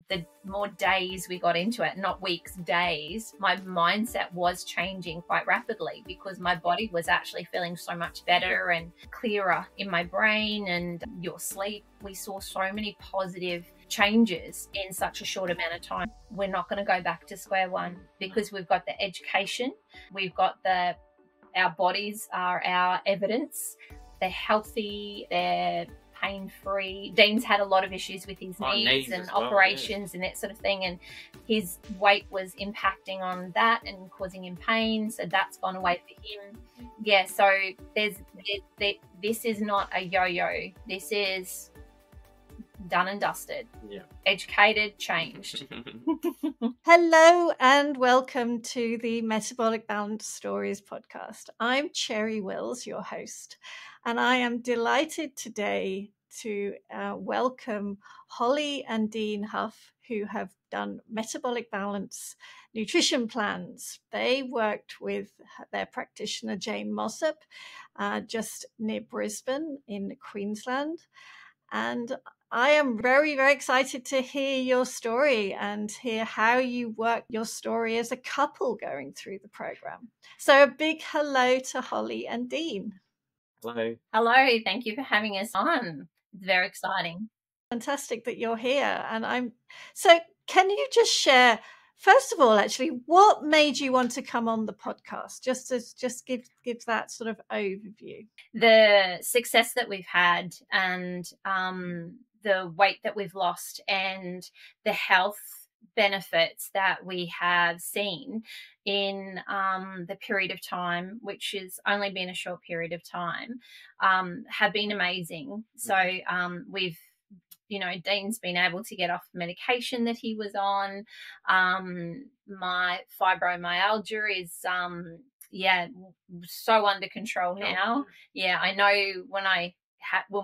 the more days we got into it, not weeks, days, my mindset was changing quite rapidly because my body was actually feeling so much better and clearer in my brain, and your sleep. We saw so many positive changes in such a short amount of time. We're not going to go back to square one because we've got the education, we've got our bodies are our evidence. They're healthy, they're pain-free. Dean's had a lot of issues with his knees and operations and that sort of thing, and his weight was impacting on that and causing him pain, so that's gone away for him. Yeah, so this is not a yo-yo. This is done and dusted. Yeah. Educated, changed. Hello and welcome to the Metabolic Balance Stories podcast. I'm Cherry Wills, your host, and I am delighted today to welcome Holly and Dean Hough, who have done metabolic balance nutrition plans. They worked with their practitioner, Jane Mossop, just near Brisbane in Queensland. And I am very, very excited to hear your story and hear how you work your story as a couple going through the program. So a big hello to Holly and Dean. Hello. Hello. Thank you for having us on. It's very exciting. Fantastic that you're here. And so can you just share, first of all, actually, what made you want to come on the podcast? Just give that sort of overview. The success that we've had and the weight that we've lost and the health benefits that we have seen in the period of time, which has only been a short period of time, have been amazing. So we've, Dean's been able to get off medication that he was on. My fibromyalgia is so under control now. Yeah, I know when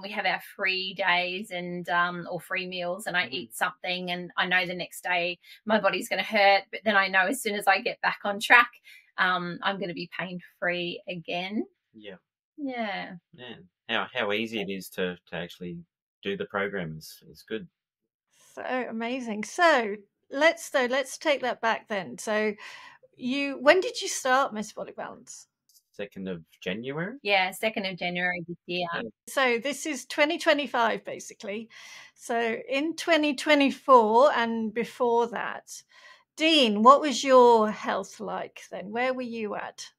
we have our free days and or free meals and I eat something and I know the next day my body's going to hurt, but then I know as soon as I get back on track, I'm going to be pain free again. Yeah. How easy it is to actually do the program is good. So amazing. So let's take that back then. So when did you start Metabolic Balance? 2nd of January? Yeah, 2nd of January this year. So this is 2025, basically. So in 2024 and before that, Dean, what was your health like then? Where were you at?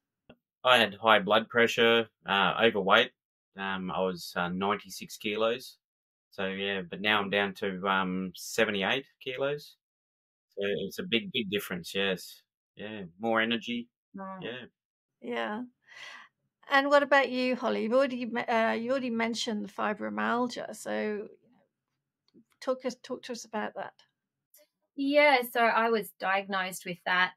I had high blood pressure, overweight. I was 96 kilos. So, yeah, but now I'm down to 78 kilos. So it's a big difference, yes. Yeah, more energy. Yeah. And what about you, Holly? You already mentioned the fibromyalgia. So talk to us about that. Yeah, so I was diagnosed with that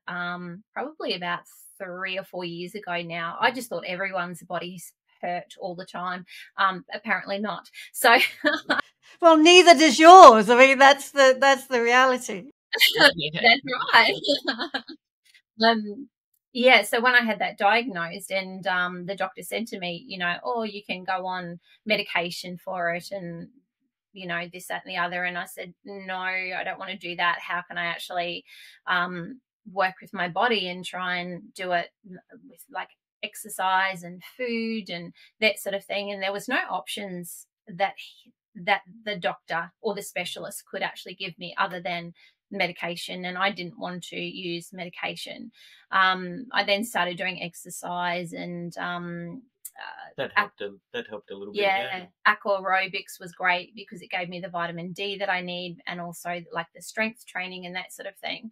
probably about 3 or 4 years ago now. I just thought everyone's body's hurt all the time. Apparently not. So well, neither does yours. I mean, that's the reality. That's right. Yeah, so when I had that diagnosed and the doctor said to me, you can go on medication for it and, this, that and the other. And I said, no, I don't want to do that. How can I actually work with my body and try and do it with like exercise and food and that sort of thing? And there was no options that the doctor or the specialist could actually give me other than medication, and I didn't want to use medication. I then started doing exercise and that helped a little bit. Yeah, aqua aerobics was great because it gave me the vitamin D that I need and also like the strength training and that sort of thing.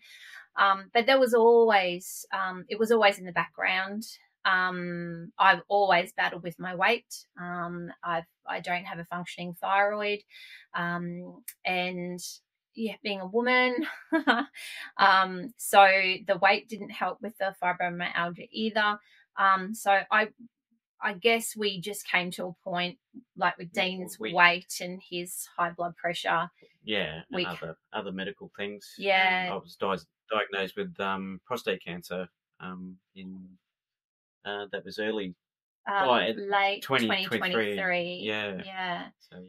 But there was always it was always in the background. I've always battled with my weight. I don't have a functioning thyroid, and being a woman, so the weight didn't help with the fibromyalgia either. So I guess we just came to a point, like with Dean's weight and his high blood pressure. Yeah, and other medical things. Yeah, I was diagnosed with prostate cancer. That was early. Late 2023. Yeah. Yeah. So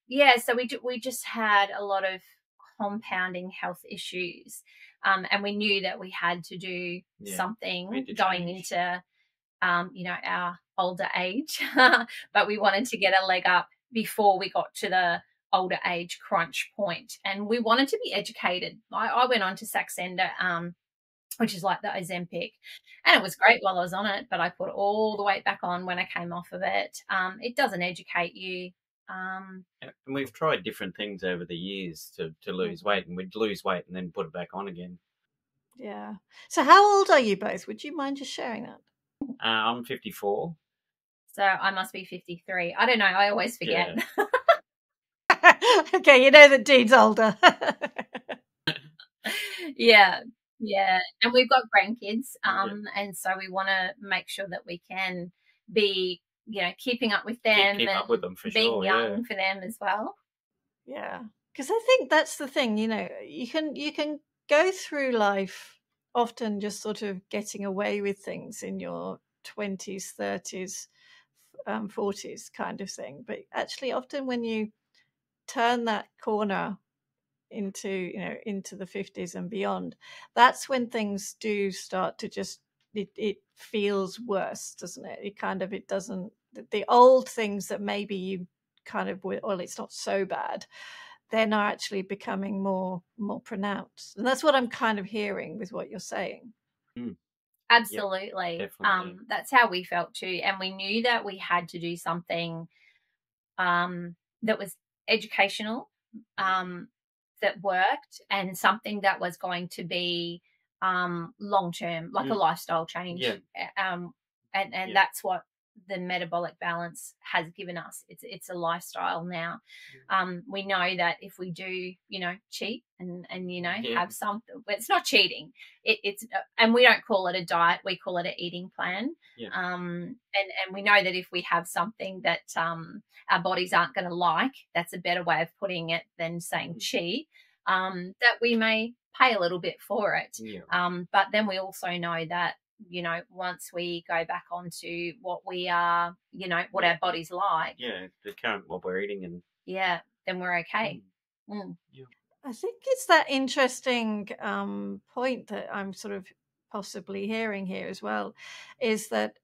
yeah. So we just had a lot of compounding health issues. And we knew that we had to do something going into, our older age, but we wanted to get a leg up before we got to the older age crunch point. And we wanted to be educated. I went on to Saxenda, which is like the Ozempic. And it was great while I was on it, but I put all the weight back on when I came off of it. It doesn't educate you. And we've tried different things over the years to lose weight, and we'd lose weight and then put it back on again. Yeah. So how old are you both? Would you mind just sharing that? I'm 54. So I must be 53. I don't know. I always forget. Yeah. Okay, you know that Dean's older. Yeah. And we've got grandkids. And so we want to make sure that we can be, keeping up with them keep and up with them for being sure, young for them as well. Yeah. Because I think that's the thing, you can go through life often just sort of getting away with things in your 20s, 30s, 40s kind of thing. But actually often when you turn that corner into the 50s and beyond, that's when things do start to just it feels worse, doesn't it? It doesn't, the old things that maybe you kind of, well, it's not so bad, they're now actually becoming more pronounced. And that's what I'm kind of hearing with what you're saying. Absolutely. Yep, definitely. That's how we felt too. And we knew that we had to do something that was educational, that worked, and something that was going to be long term, like a lifestyle change. Yeah. And that's what the metabolic balance has given us. It's a lifestyle now. We know that if we do, cheat and have something, it's not cheating. It's and we don't call it a diet. We call it an eating plan. Yeah. And we know that if we have something that our bodies aren't going to like, that's a better way of putting it than saying cheat. That we may pay a little bit for it. Yeah. But then we also know that, once we go back onto what we are, what our body's like. Yeah, the current what we're eating and then we're okay. Yeah. I think it's that interesting point that I'm sort of possibly hearing here as well, is that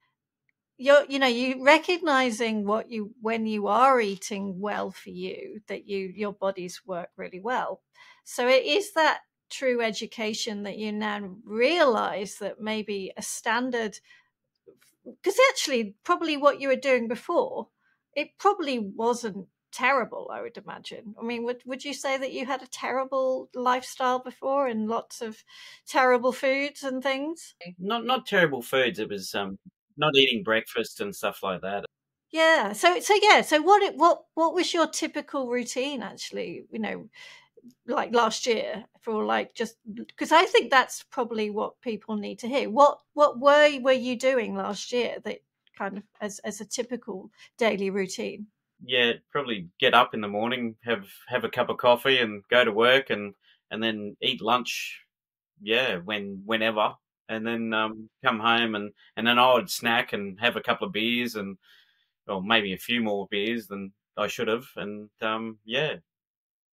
you recognizing when you are eating well for you, that your bodies work really well. So it is that true education that you now realize that maybe a standard, because actually probably what you were doing before, it probably wasn't terrible, I would imagine. I mean, would you say that you had a terrible lifestyle before and lots of terrible foods and things? Not terrible foods. It was not eating breakfast and stuff like that. Yeah. So what was your typical routine actually, like last year, for like, just because I think that's probably what people need to hear. What were you doing last year that kind of as a typical daily routine? Yeah, probably get up in the morning, have a cup of coffee and go to work and then eat lunch, whenever. And then come home and then I would snack and have a couple of beers and maybe a few more beers than I should have. And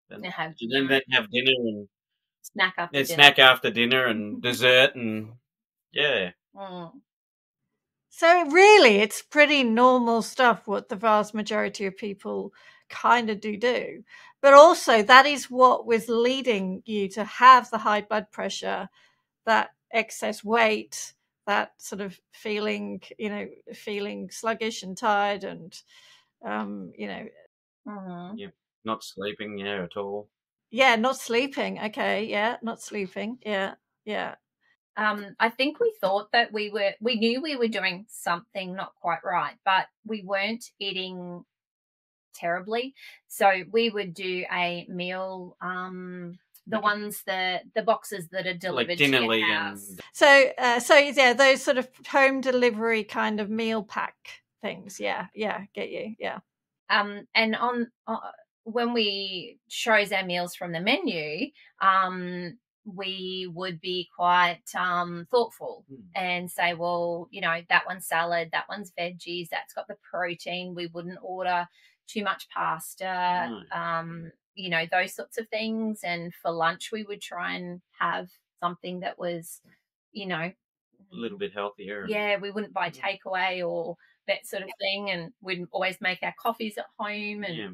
and then have dinner and snack after dinner and dessert and So really, it's pretty normal stuff what the vast majority of people kind of do. But also that is what was leading you to have the high blood pressure, that excess weight, that sort of feeling sluggish and tired and, not sleeping, at all. Yeah, not sleeping. Okay. Yeah, not sleeping. Yeah. Yeah. I think we thought that we knew we were doing something not quite right, but we weren't eating terribly. So we would do a meal, the boxes that are delivered like to your Dinnerly house. So yeah, those sort of home delivery kind of meal pack things. Yeah, get you. Yeah. And on when we chose our meals from the menu, we would be quite thoughtful and say, well, that one's salad, that one's veggies, that's got the protein. We wouldn't order too much pasta. you know, those sorts of things. And for lunch, we would try and have something that was, you know, A little bit healthier. yeah, we wouldn't buy takeaway or that sort of thing. And we'd always make our coffees at home. And Yeah.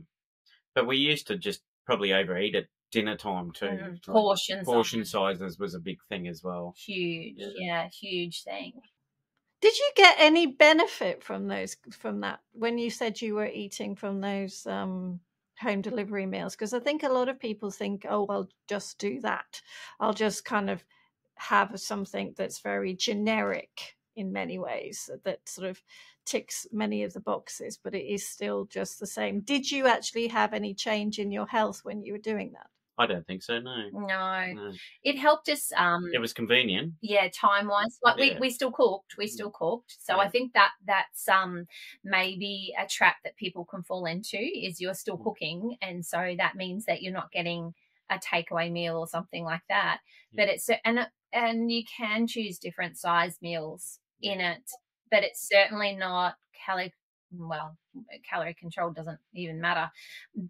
But we used to just probably overeat at dinner time too. Like portion sizes was a big thing as well. Huge. Yeah, huge thing. Did you get any benefit from that when you said you were eating from those home delivery meals? Because I think a lot of people think, oh, I'll just do that. I'll just kind of have something that's very generic in many ways, that sort of ticks many of the boxes, but it is still just the same. Did you actually have any change in your health when you were doing that? I don't think so, no. No. It helped us. It was convenient. Yeah, time-wise. Like we still cooked. So I think that's maybe a trap that people can fall into, is you're still cooking, and so that means that you're not getting a takeaway meal or something like that. But it's and you can choose different size meals in it, but it's certainly not calorie control doesn't even matter,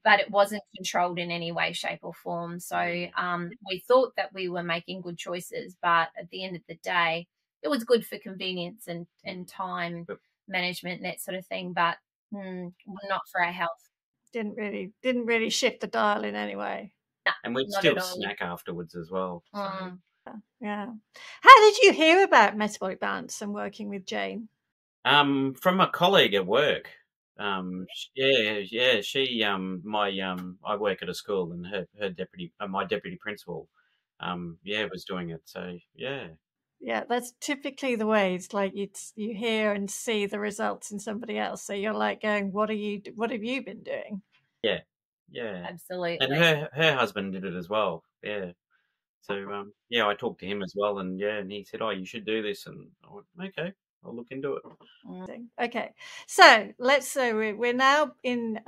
but it wasn't controlled in any way, shape or form. So we thought that we were making good choices, but at the end of the day, it was good for convenience and time management and that sort of thing, but not for our health. Didn't really shift the dial in any way. No, and we'd still snack afterwards as well. So. Yeah. How did you hear about Metabolic Balance and working with Jane? From a colleague at work. She I work at a school, and her deputy, my deputy principal, was doing it. So yeah, that's typically the way. It's like you hear and see the results in somebody else, so you're like going, what have you been doing? Yeah, absolutely. And her husband did it as well. Yeah. So I talked to him as well, and he said, "Oh, you should do this," and I went, "Okay, I'll look into it." Okay, so let's say we're now in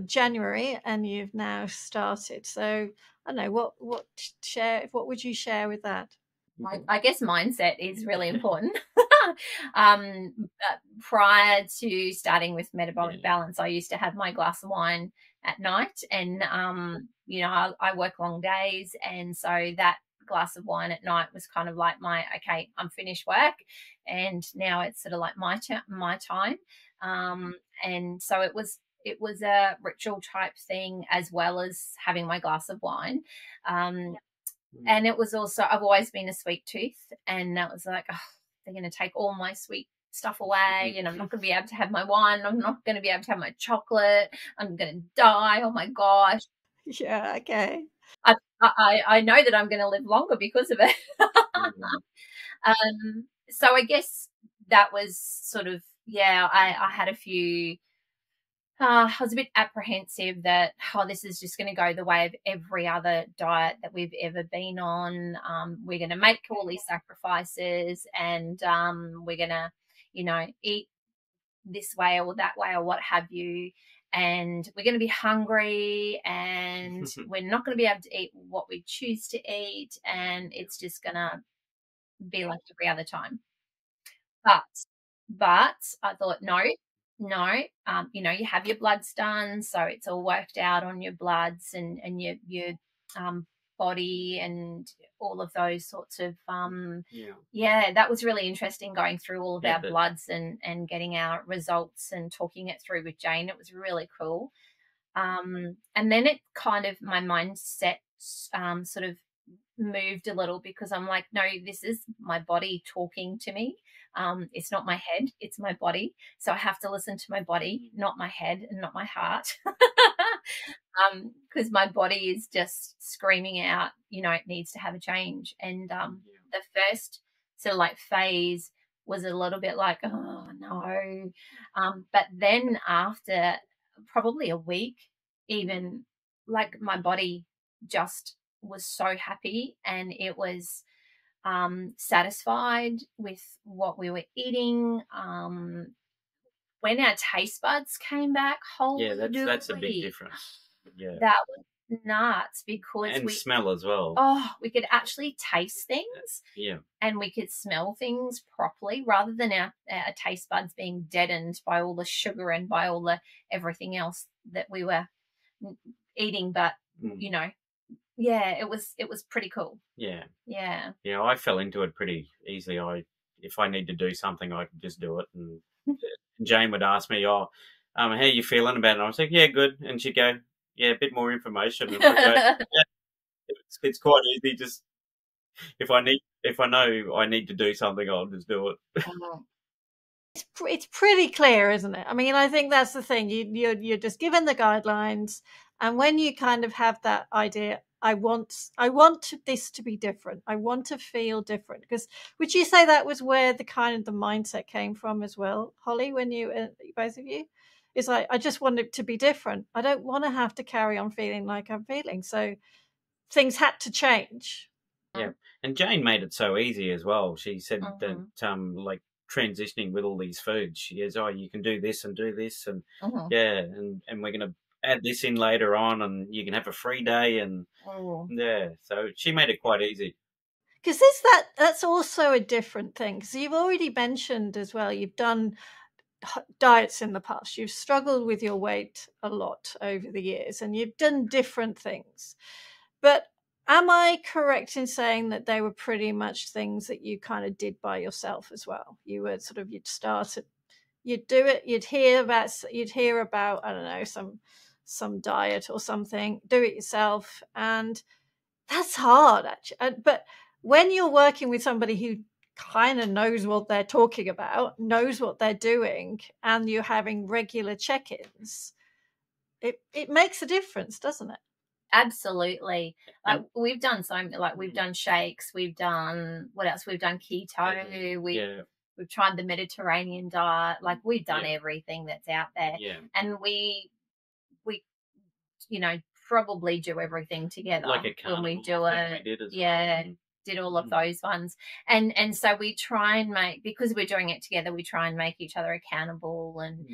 January, and you've now started. So I don't know what would you share with that? I guess mindset is really important. Prior to starting with Metabolic Balance, I used to have my glass of wine at night, and I work long days, and so that glass of wine at night was kind of like I'm finished work, and now it's sort of like my time, and so it was a ritual type thing, as well as having my glass of wine. And it was also, I've always been a sweet tooth, and that was like, they're going to take all my sweet stuff away, and I'm not going to be able to have my wine. I'm not going to be able to have my chocolate. I'm going to die. Oh my gosh. Yeah. Okay. I know that I'm going to live longer because of it. So I guess that was sort of, I had a few, I was a bit apprehensive that, this is just going to go the way of every other diet that we've ever been on. We're going to make all these sacrifices, and we're going to, eat this way or that way or what have you. And we're going to be hungry, and we're not going to be able to eat what we choose to eat. And it's just going to be like every other time. But I thought, no, you have your bloods done, so it's all worked out on your bloods and your body and all of those sorts of that was really interesting, going through all of our bloods and getting our results and talking it through with Jane. It was really cool. And then it kind of, my mindset sort of moved a little, because I'm like, no, this is my body talking to me. It's not my head, it's my body. So I have to listen to my body, not my head and not my heart. Because my body is just screaming out, it needs to have a change. And the first sort of like phase was a little bit like, oh no. But then after probably a week, even, like, my body just was so happy, and it was satisfied with what we were eating. When our taste buds came back, that's a big difference. Yeah, that was nuts, because we smell as well. We could actually taste things, and we could smell things properly, rather than our taste buds being deadened by all the sugar and by all the everything else that we were eating. But you know, yeah, it was pretty cool. Yeah. Yeah. Yeah, I fell into it pretty easily. If I need to do something, I could just do it. And Jane would ask me, "Oh, how are you feeling about it?" And I was like, "Yeah, good." And she'd go, "Yeah, a bit more information." And I'd go, "Yeah, it's quite easy. Just if I know I need to do something, I'll just do it." It's pretty clear, isn't it? I mean, I think that's the thing. You're just given the guidelines, and when you kind of have that idea, I want this to be different. I want to feel different. Because would you say that was where the mindset came from as well, Holly? When you both of you, it's like, I just want it to be different. I don't want to have to carry on feeling like I'm feeling. So things had to change. Yeah, and Jane made it so easy as well. She said that like transitioning with all these foods, she goes, "Oh, you can do this and do this, and yeah, and we're gonna add this in later on, and you can have a free day." And yeah, so she made it quite easy. Because that's also a different thing. Because you've already mentioned as well, you've done diets in the past. You've struggled with your weight a lot over the years, and you've done different things. But am I correct in saying that they were pretty much things that you kind of did by yourself as well? You were sort of, you'd do it, you'd hear about, I don't know, some diet or something, do it yourself, and that's hard, actually. But when you're working with somebody who kind of knows what they're talking about, knows what they're doing, and you're having regular check-ins, it makes a difference, doesn't it? Absolutely. Like we've done we've done shakes, we've done what else? We've done keto, we've tried the Mediterranean diet, like we've done everything that's out there. Yeah. And we probably do everything together like a when we do it. We did did all of those ones. And so we try and because we're doing it together, we try and make each other accountable and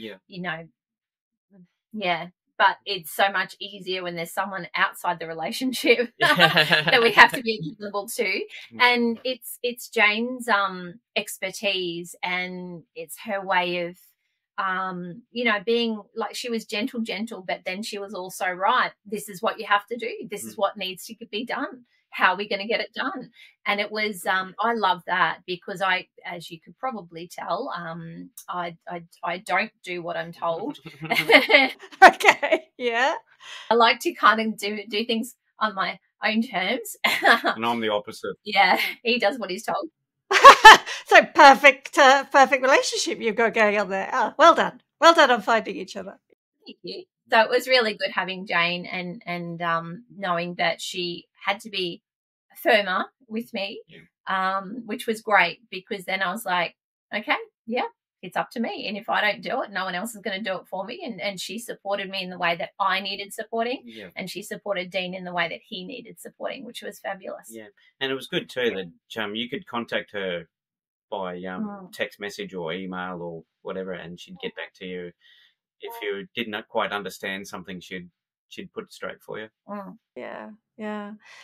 but it's so much easier when there's someone outside the relationship that we have to be accountable to. And it's Jane's expertise, and it's her way of being like, she was gentle, but then she was also right. This is what you have to do. This is what needs to be done. How are we going to get it done? And it was, I love that, because as you could probably tell, I don't do what I'm told. Okay. Yeah. I like to kind of do things on my own terms. And I'm the opposite. Yeah. He does what he's told. So perfect relationship you've got going on there. Oh, well done on finding each other. Thank you. So it was really good having Jane and knowing that she had to be firmer with me, which was great, because then I was like, okay, it's up to me. And if I don't do it, no one else is going to do it for me. And she supported me in the way that I needed supporting, and she supported Dean in the way that he needed supporting, which was fabulous. Yeah, and it was good too that you could contact her by text message or email or whatever, and she'd get back to you. If you didn't quite understand something, she'd put it straight for you. Yeah.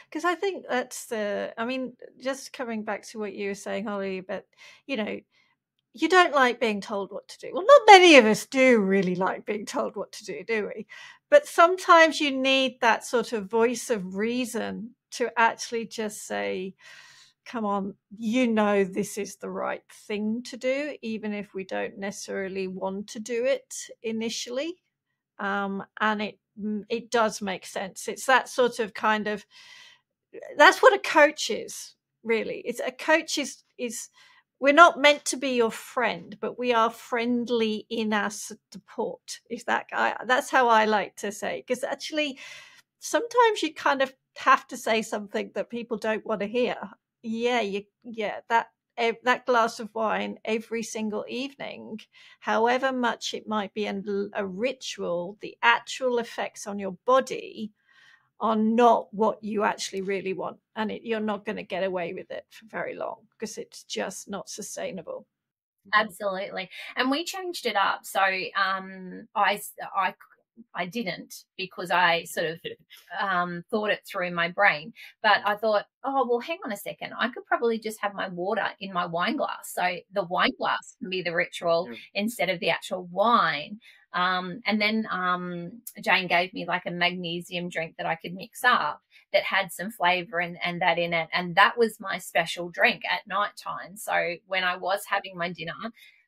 Because I think that's just coming back to what you were saying, Holly, but you don't like being told what to do. Well, not many of us do really like being told what to do we? But sometimes you need that sort of voice of reason to actually just say, come on, this is the right thing to do, even if we don't necessarily want to do it initially. And it does make sense. It's that sort of that's what a coach is, really. It's a coach is we're not meant to be your friend, but we are friendly in our support. That's how I like to say, because actually sometimes you kind of have to say something that people don't want to hear. That glass of wine every single evening, however much it might be a ritual, the actual effects on your body are not what you actually really want, and you're not going to get away with it for very long, because it's just not sustainable. Absolutely. And we changed it up. So I I didn't, because I sort of thought it through in my brain. But I thought, oh, well, hang on a second. I could probably just have my water in my wine glass. So the wine glass can be the ritual instead of the actual wine. And then Jane gave me like a magnesium drink that I could mix up that had some flavor and that in it. And that was my special drink at night time. So when I was having my dinner,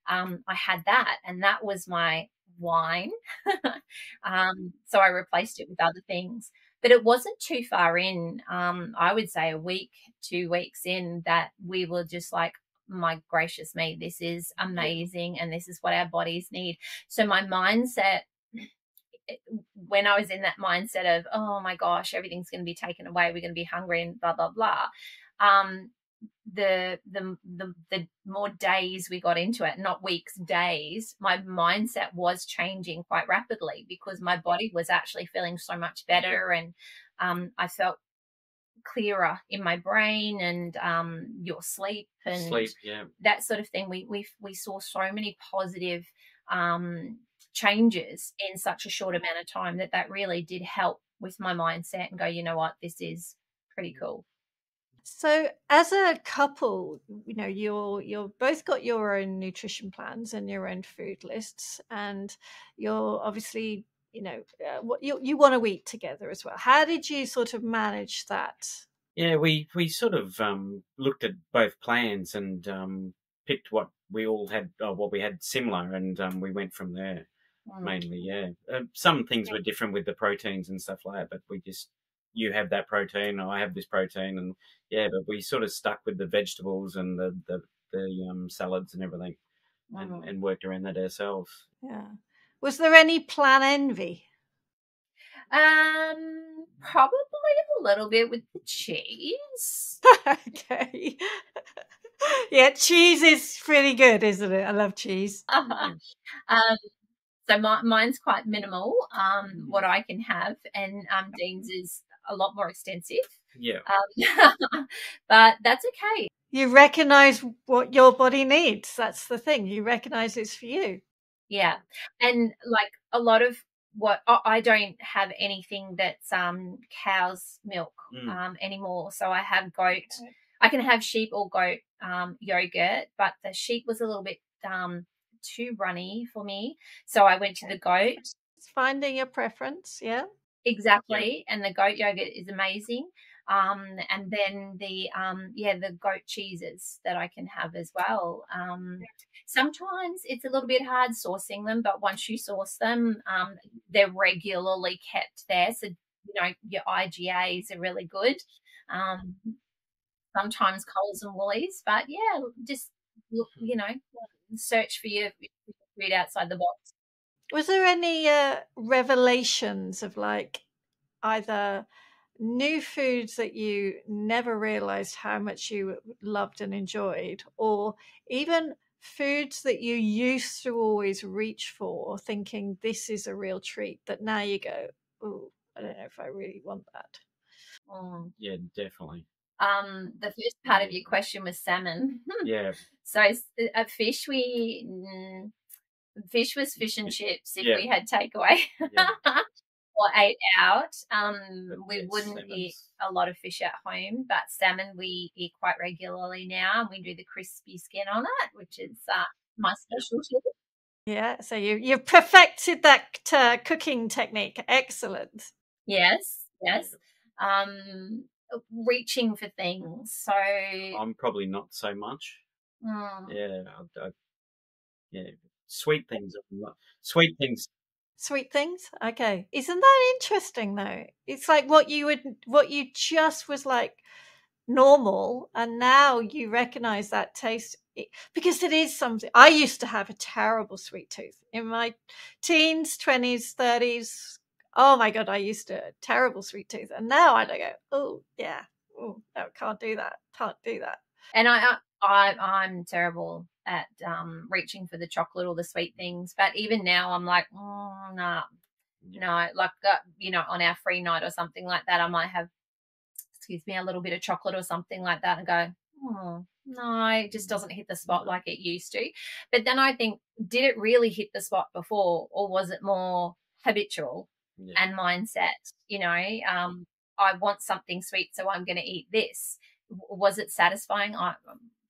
I had that, and that was my wine. So I replaced it with other things. But it wasn't too far in, I would say a week, 2 weeks in, that we were just like, my gracious me, this is amazing, and this is what our bodies need. So my mindset, when I was in that mindset of, oh my gosh, everything's going to be taken away, we're going to be hungry and blah blah blah, the more days we got into it, not weeks, days, my mindset was changing quite rapidly, because my body was actually feeling so much better, and I felt clearer in my brain, and your sleep and that sort of thing. We saw so many positive changes in such a short amount of time that really did help with my mindset and go, you know what, this is pretty cool. So as a couple, you're both got your own nutrition plans and your own food lists, and you're obviously, what you want to eat together as well. How did you sort of manage that? Yeah, we sort of looked at both plans and picked what we all had, what we had similar, and we went from there mainly. Yeah, some things were different with the proteins and stuff like that, but we just, you have that protein, I have this protein, and but we sort of stuck with the vegetables and the salads and everything, and worked around that ourselves. Yeah. Was there any plan envy? Probably a little bit with the cheese. Okay. Yeah, cheese is pretty good, isn't it? I love cheese. So mine's quite minimal, what I can have, and Dean's is a lot more extensive. Yeah. But that's okay. You recognize what your body needs. That's the thing. You recognize it's for you. Yeah. And like a lot of what I don't have anything that's cow's milk anymore. So I have goat. I can have sheep or goat yogurt, but the sheep was a little bit too runny for me. So I went to the goat. It's finding your preference, yeah. Exactly. And the goat yogurt is amazing. And then the goat cheeses that I can have as well. Sometimes it's a little bit hard sourcing them, but once you source them, they're regularly kept there. So, your IGAs are really good. Sometimes Coles and Woolies, but yeah, just look, search for your food outside the box. Was there any revelations of like either new foods that you never realized how much you loved and enjoyed, or even foods that you used to always reach for, thinking this is a real treat, that now you go, oh, I don't know if I really want that? Yeah, definitely. The first part of your question was salmon. Yeah. So fish, fish was fish and chips if we had takeaway. Or ate out. We wouldn't eat a lot of fish at home, but salmon we eat quite regularly now, and we do the crispy skin on it, which is my specialty. Yeah, so you've perfected that cooking technique. Excellent. Yes. Reaching for things. So I'm probably not so much. Yeah, sweet things. Sweet things. Okay. Isn't that interesting though? It's like what you just was like normal, and now you recognize that taste, because it is something. I used to have a terrible sweet tooth in my teens, 20s, 30s. Oh my God, I used to terrible sweet tooth. And now I go, oh yeah, oh no, can't do that. And I'm terrible at reaching for the chocolate or the sweet things. But even now, I'm like, no. Like on our free night or something like that, I might have, a little bit of chocolate or something like that, and go, no, it just doesn't hit the spot like it used to. But then I think, did it really hit the spot before, or was it more habitual Yeah. and mindset. I want something sweet, so I'm going to eat this. Was it satisfying? I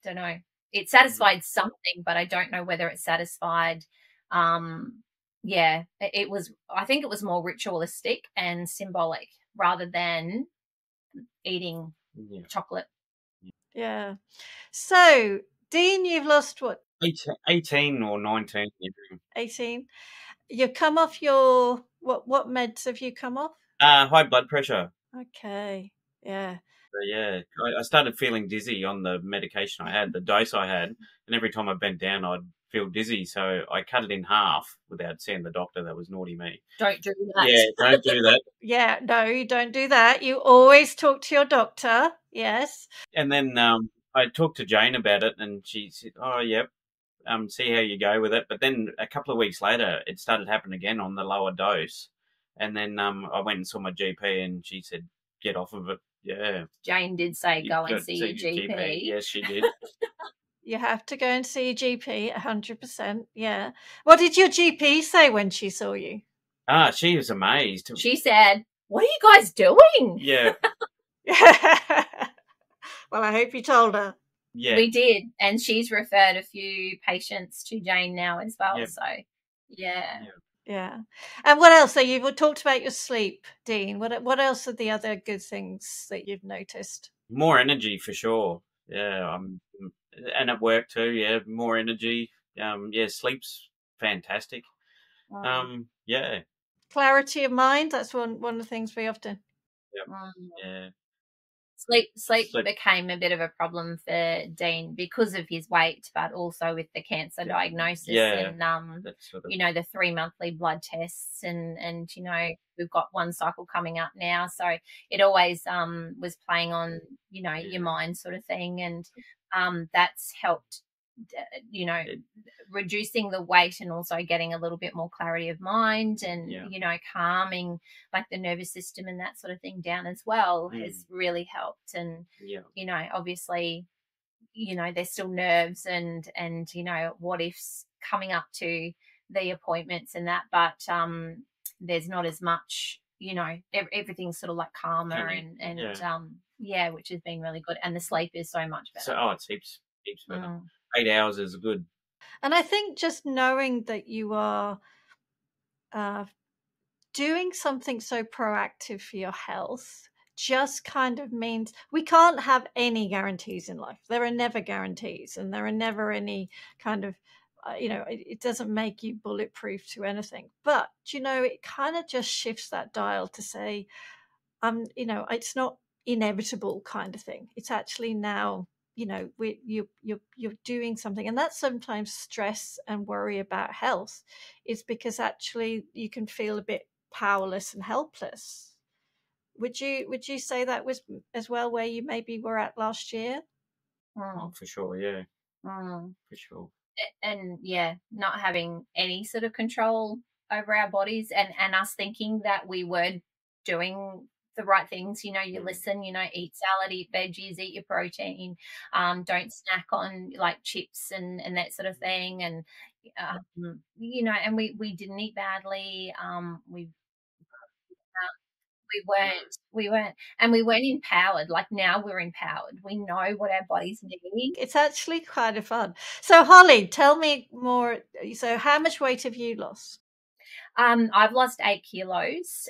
don't know. It satisfied something, but I don't know whether it satisfied. Yeah, it was. I think it was more ritualistic and symbolic rather than eating chocolate. Yeah. So, Dean, you've lost what? 18 or 19. 18. You've come off your what meds have you come off? High blood pressure. Okay. Yeah. So, yeah, I started feeling dizzy on the medication I had, the dose I had, and every time I bent down, I'd feel dizzy. So I cut it in half without seeing the doctor. That was naughty me. Don't do that. Yeah, don't do that. Yeah, no, you don't do that. You always talk to your doctor. Yes. And then I talked to Jane about it, and she said, "Oh, yep, see how you go with it." But then a couple of weeks later, it started happening again on the lower dose, and then I went and saw my GP, and she said, "Get off of it." Yeah, Jane did say go and see your GP. Yes, she did. You have to go and see your GP, 100%. Yeah. What did your GP say when she saw you? She was amazed. She said, "What are you guys doing?" Yeah. Well, I hope you told her. Yeah. We did. And she's referred a few patients to Jane now as well. Yep. So, yeah. Yeah. And what else? So you've talked about your sleep, Dean. What else are the other good things that you've noticed? More energy for sure. Yeah. And at work too. Yeah. More energy. Yeah. Sleep's fantastic. Yeah. Clarity of mind. That's one of the things we often. Yep. Yeah. Sleep became a bit of a problem for Dean because of his weight, but also with the cancer diagnosis and the 3 monthly blood tests and we've got one cycle coming up now, so it always was playing on your mind sort of thing, and that's helped reducing the weight and also getting a little bit more clarity of mind and calming like the nervous system and that sort of thing down as well has really helped. And obviously there's still nerves and what ifs coming up to the appointments and that, but there's not as much, everything's sort of like calmer and which has been really good, and the sleep is so much better. So it's heaps better. 8 hours is good. And I think just knowing that you are doing something so proactive for your health just kind of means we can't have any guarantees in life. There are never guarantees, and there are never any kind of, it doesn't make you bulletproof to anything. But, it kind of just shifts that dial to say, it's not inevitable kind of thing. It's actually now, you're doing something, and that's sometimes stress and worry about health is because actually you can feel a bit powerless and helpless. Would you say that was as well where you maybe were at last year? Oh, for sure, yeah. For sure. And not having any sort of control over our bodies and us thinking that we were doing the right things. You listen, eat salad, eat veggies, eat your protein, don't snack on like chips and that sort of thing. And and we didn't eat badly. We weren't, and we weren't empowered. Like now we're empowered. We know what our bodies need. It's actually kind of fun. So Holly, tell me more. So how much weight have you lost? I've lost 8 kilos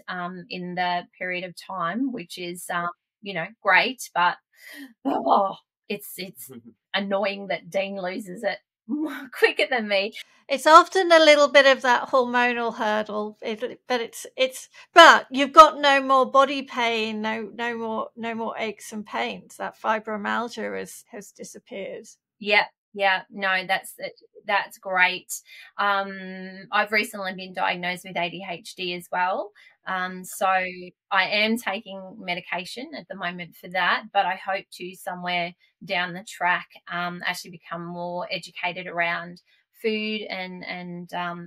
in the period of time, which is great, but it's annoying that Dean loses it quicker than me. It's often a little bit of that hormonal hurdle, but you've got no more body pain, no more aches and pains. That fibromyalgia has disappeared. Yeah, no, that's great. I've recently been diagnosed with ADHD as well. So I am taking medication at the moment for that, but I hope to somewhere down the track actually become more educated around food and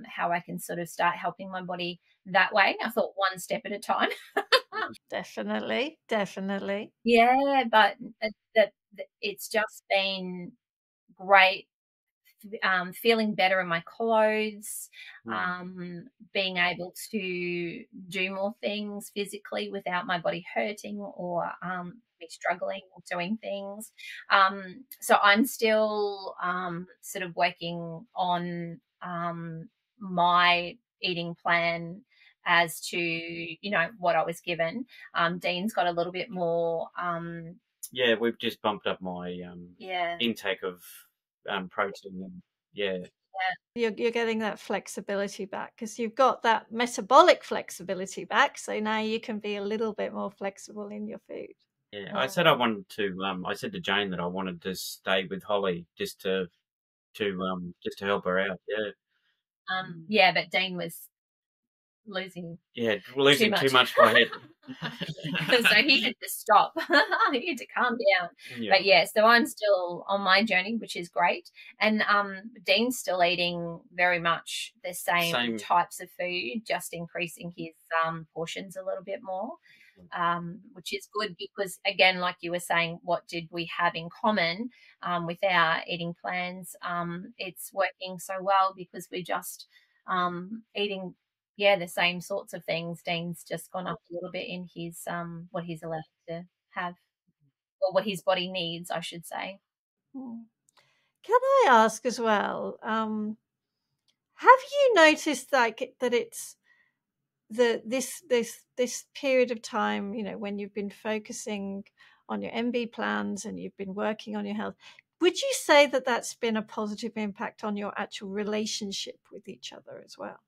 how I can sort of start helping my body that way. I thought one step at a time. Definitely. Yeah, but it's just been great feeling better in my clothes, Mm. being able to do more things physically without my body hurting or me struggling or doing things. So I'm still sort of working on my eating plan as to, you know, what I was given. Dean's got a little bit more. Yeah, we've just bumped up my Yeah. intake of protein. And, yeah, You're getting that flexibility back because you've got that metabolic flexibility back. So now you can be a little bit more flexible in your food. yeah. I said I wanted to. I said to Jane that I wanted to stay with Holly just to just to help her out. Yeah, Yeah, but Dean was losing yeah, too losing too much. much by head. So he had to stop. He had to calm down. Yeah. But yeah, so I'm still on my journey, which is great. And Dean's still eating very much the same types of food, just increasing his portions a little bit more. Which is good because, again, like you were saying, what did we have in common with our eating plans? It's working so well because we're just eating, yeah, the same sorts of things. Dean's just gone up a little bit in his what he's allowed to have, or what his body needs, I should say. Hmm. Can I ask as well? Have you noticed like that it's this period of time, you know, when you've been focusing on your MB plans and you've been working on your health, would you say that that's been a positive impact on your actual relationship with each other as well?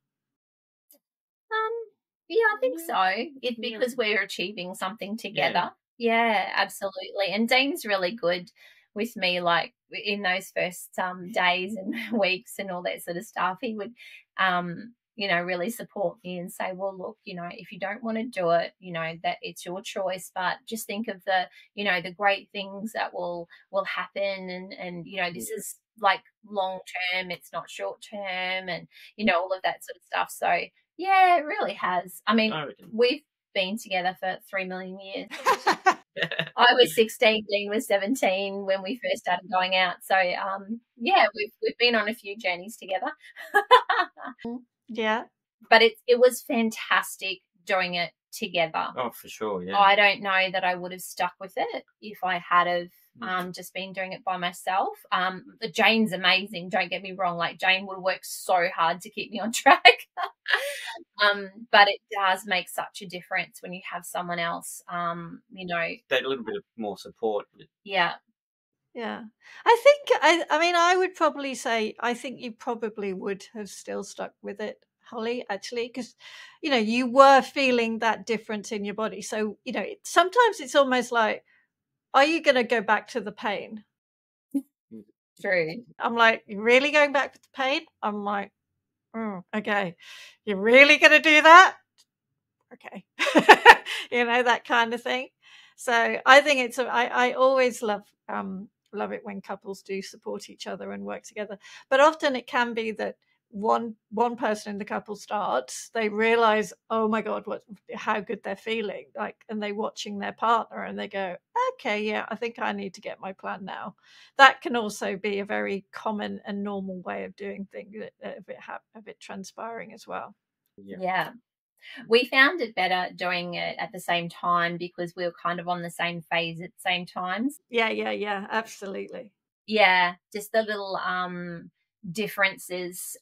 Yeah, I think so. It's because we're achieving something together. Yeah, absolutely. And Dean's really good with me, like in those first days and weeks and all that sort of stuff. He would, you know, really support me and say, well, look, you know, if you don't want to do it, you know, that it's your choice, but just think of the, you know, the great things that will happen, and you know, this is like long term, it's not short term, and you know, all of that sort of stuff. So yeah, it really has. I mean, we've been together for 3 million years. I was 16, Dean was 17 when we first started going out. So yeah, we've been on a few journeys together. Yeah. But it was fantastic doing it together. Oh, for sure, yeah. I don't know that I would have stuck with it if I had have just been doing it by myself. Jane's amazing, don't get me wrong. Like, Jane would work so hard to keep me on track. But it does make such a difference when you have someone else, you know. That little bit of more support. Yeah. Yeah. I mean, I would probably say, I think you probably would have still stuck with it, Holly, actually, because, you know, you were feeling that difference in your body. So, you know, sometimes it's almost like, are you going to go back to the pain? True. I'm like, you're really going back with the pain? I'm like, okay, you're really going to do that? Okay. You know, that kind of thing. So I think I always love it when couples do support each other and work together. But often it can be that one person in the couple starts, they realize, oh my God, how good they're feeling, like, and they're watching their partner and they go, okay, yeah, I think I need to get my plan now. That can also be a very common and normal way of doing things, of it transpiring as well. Yeah. We found it better doing it at the same time because we were kind of on the same phase at the same times. Yeah, absolutely. Yeah, just the little differences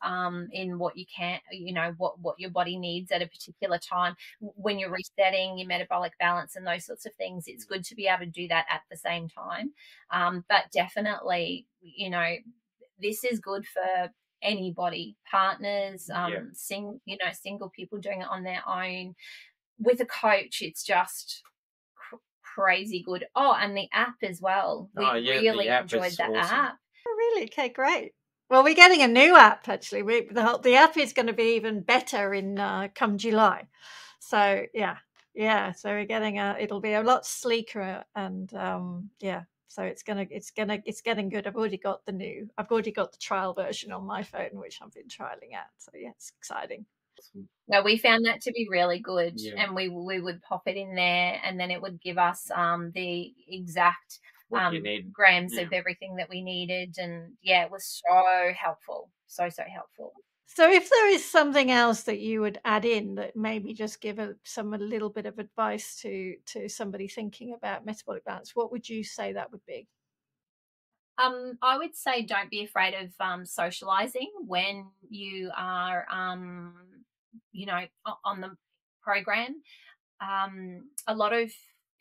in what you can, you know, what your body needs at a particular time when you're resetting your metabolic balance and those sorts of things. It's good to be able to do that at the same time. But definitely, you know, this is good for anybody, partners, single people doing it on their own. With a coach, it's just crazy good. Oh, and the app as well. We really enjoyed the app. Oh, really? Okay, great. Well, we're getting a new app actually. The app is going to be even better in come July. So yeah. So we're getting it'll be a lot sleeker and yeah. So it's getting good. I've already got the trial version on my phone, which I've been trialing out. So yeah, it's exciting. No, we found that to be really good, and we would pop it in there, and then it would give us the exact what you need. grams Yeah. of everything that we needed. And yeah, it was so helpful. So helpful. So if there is something else that you would add in that maybe just give a little bit of advice to somebody thinking about metabolic balance, what would you say that would be? I would say don't be afraid of socializing when you are, on the program. A lot of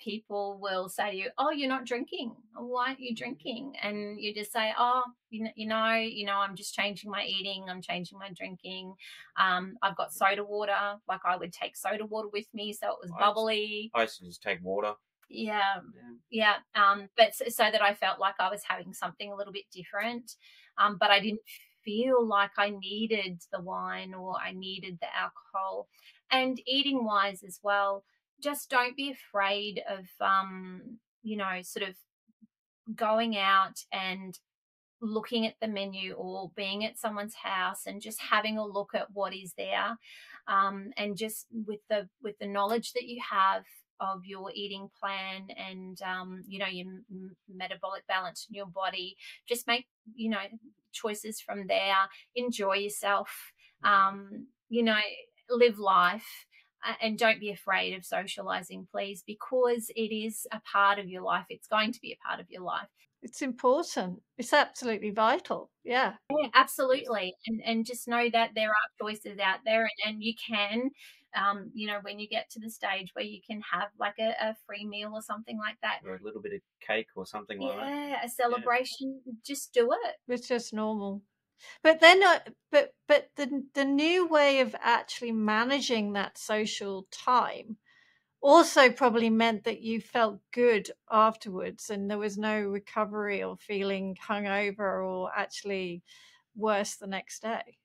people will say to you, "Oh, you're not drinking. Why aren't you drinking?" And you just say, "Oh, I'm just changing my eating. I'm changing my drinking. I've got soda water. Like I would take soda water with me, so it was bubbly. I used to just take water. Yeah. But so that I felt like I was having something a little bit different. But I didn't feel like I needed the wine or I needed the alcohol. And eating wise as well, just don't be afraid of, sort of going out and looking at the menu or being at someone's house and just having a look at what is there, and just with the knowledge that you have of your eating plan and your metabolic balance in your body, just make choices from there. Enjoy yourself, you know live life, and don't be afraid of socializing, please, because it is a part of your life. It's going to be a part of your life. It's important. It's absolutely vital. Yeah. Yeah, absolutely. And just know that there are choices out there, and you can, when you get to the stage where you can have like a free meal or something like that. Or a little bit of cake or something like that. Yeah, a celebration, just do it. It's just normal. But then, but the new way of actually managing that social time also probably meant that you felt good afterwards, and there was no recovery or feeling hungover or actually worse the next day.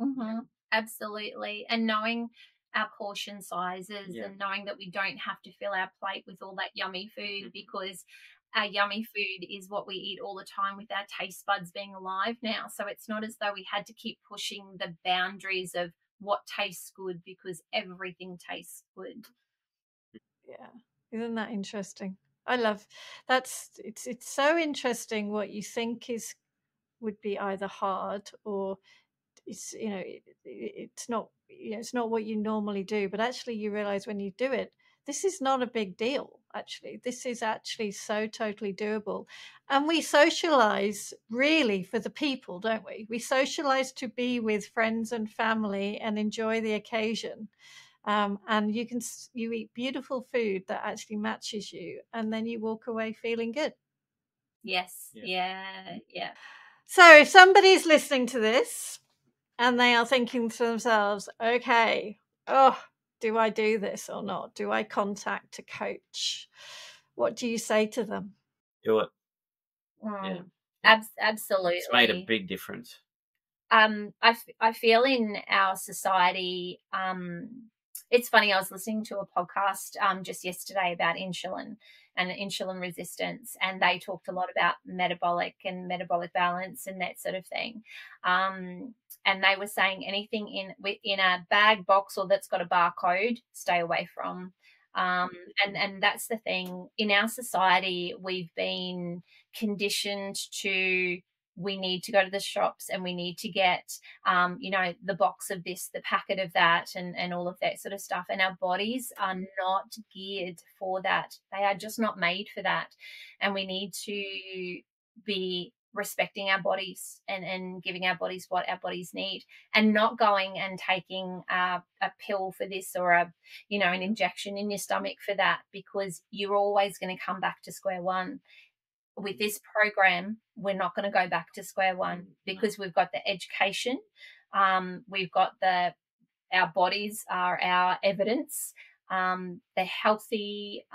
Mm-hmm. Absolutely. And knowing our portion sizes, and knowing that we don't have to fill our plate with all that yummy food, because our yummy food is what we eat all the time, with our taste buds being alive now. So it's not as though we had to keep pushing the boundaries of what tastes good, because everything tastes good. Yeah. Isn't that interesting? I love it's so interesting what you think would be either hard or it's it's not it's not what you normally do, but actually you realize when you do it, this is not a big deal. Actually, this is actually so totally doable. And we socialize really for the people, don't we? We socialize to be with friends and family and enjoy the occasion. And you eat beautiful food that actually matches you, and then you walk away feeling good. Yes. Yeah. So if somebody's listening to this and they are thinking to themselves, okay, do I do this or not? Do I contact a coach? What do you say to them? Do it. Absolutely. It's made a big difference. I feel in our society, it's funny, I was listening to a podcast just yesterday about insulin and insulin resistance, and they talked a lot about metabolic and metabolic balance and that sort of thing. And they were saying anything in a bag, box, or that's got a barcode, stay away from. And that's the thing. In our society, we've been conditioned to, we need to go to the shops and we need to get, the box of this, the packet of that, and all of that sort of stuff. And our bodies are not geared for that. They are just not made for that. And we need to be respecting our bodies and giving our bodies what our bodies need, and not going and taking a pill for this or an injection in your stomach for that, because you're always going to come back to square one. With this program, we're not going to go back to square one, because we've got the education, we've got our bodies are our evidence. They're healthy,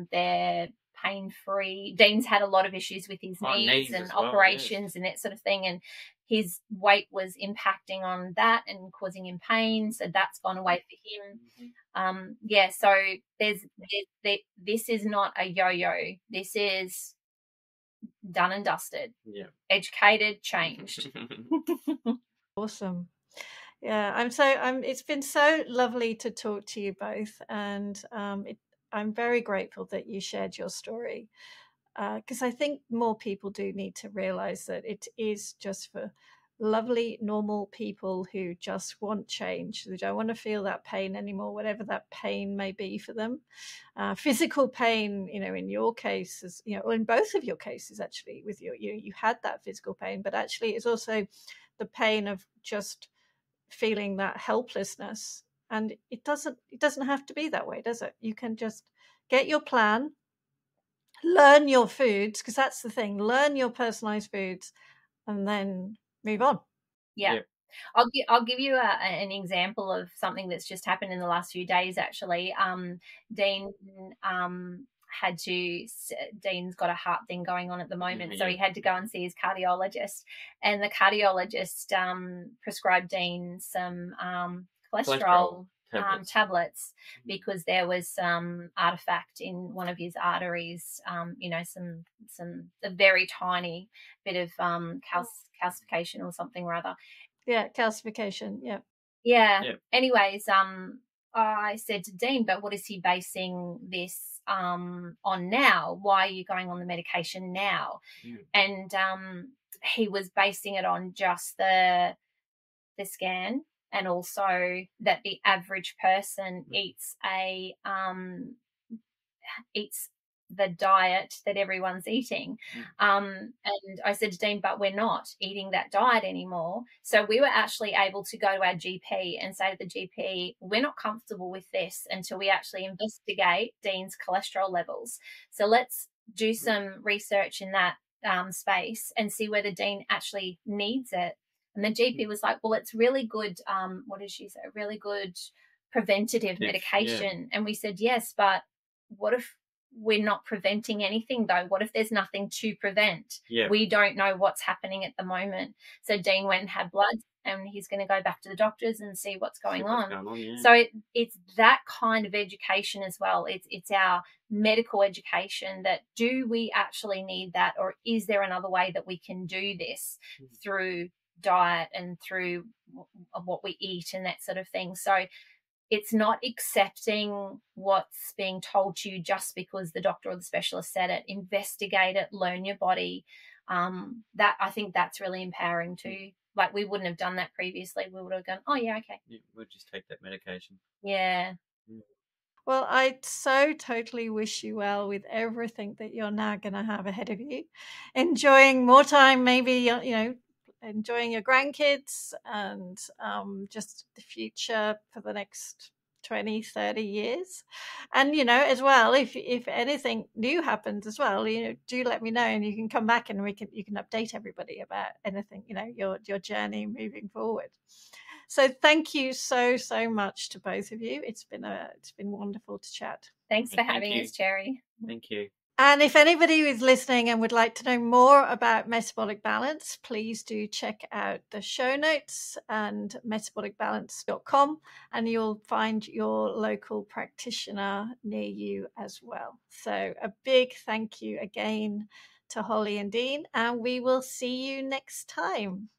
they're pain-free. Dean's had a lot of issues with his knees and operations and that sort of thing, and his weight was impacting on that and causing him pain, so that's gone away for him. So this is not a yo-yo. This is done and dusted. Educated, changed. Awesome. Yeah, it's been so lovely to talk to you both, and I'm very grateful that you shared your story. because I think more people do need to realize that it is just for lovely, normal people who just want change. They don't want to feel that pain anymore, whatever that pain may be for them. Physical pain, in your case, is, or in both of your cases, actually, with you had that physical pain, but actually it's also the pain of just feeling that helplessness. And it doesn't have to be that way, does it? You can just get your plan, learn your foods, because that's the thing, learn your personalized foods, and then move on. Yeah. I'll give you an example of something that's just happened in the last few days, actually. Dean Dean's got a heart thing going on at the moment, so he had to go and see his cardiologist, and the cardiologist prescribed Dean some cholesterol tablets, because there was some artifact in one of his arteries, a very tiny bit of calcification or something or other. Yeah, calcification. Yeah. Anyways, I said to Dean, but what is he basing this on now? Why are you going on the medication now? And he was basing it on just the scan, and also that the average person eats the diet that everyone's eating. And I said to Dean, but we're not eating that diet anymore. So we were actually able to go to our GP and say to the GP, we're not comfortable with this until we actually investigate Dean's cholesterol levels. So let's do some research in that space and see whether Dean actually needs it. And the GP was like, well, it's really good. What did she say? Really good preventative medication. And we said, yes, but what if we're not preventing anything, though? What if there's nothing to prevent? We don't know what's happening at the moment. So Dean went and had blood, and he's going to go back to the doctors and see what's going on. So it's that kind of education as well. It's our medical education, that do we actually need that, or is there another way that we can do this through diet and through what we eat and that sort of thing. So it's not accepting what's being told to you just because the doctor or the specialist said it. Investigate it, learn your body. That, I think that's really empowering too. Like, we wouldn't have done that previously. We would have gone, oh yeah, okay. We'll just take that medication. Yeah. Well, I so totally wish you well with everything that you're now going to have ahead of you. Enjoying more time, maybe, enjoying your grandkids, and just the future for the next 20, 30 years. And, as well, if anything new happens as well, do let me know, and you can come back and you can update everybody about anything, your journey moving forward. So thank you so much to both of you. It's been wonderful to chat. Thanks for having us, Cherry. Thank you. And if anybody is listening and would like to know more about metabolic balance, please do check out the show notes and metabolicbalance.com, and you'll find your local practitioner near you as well. So a big thank you again to Holly and Dean, and we will see you next time.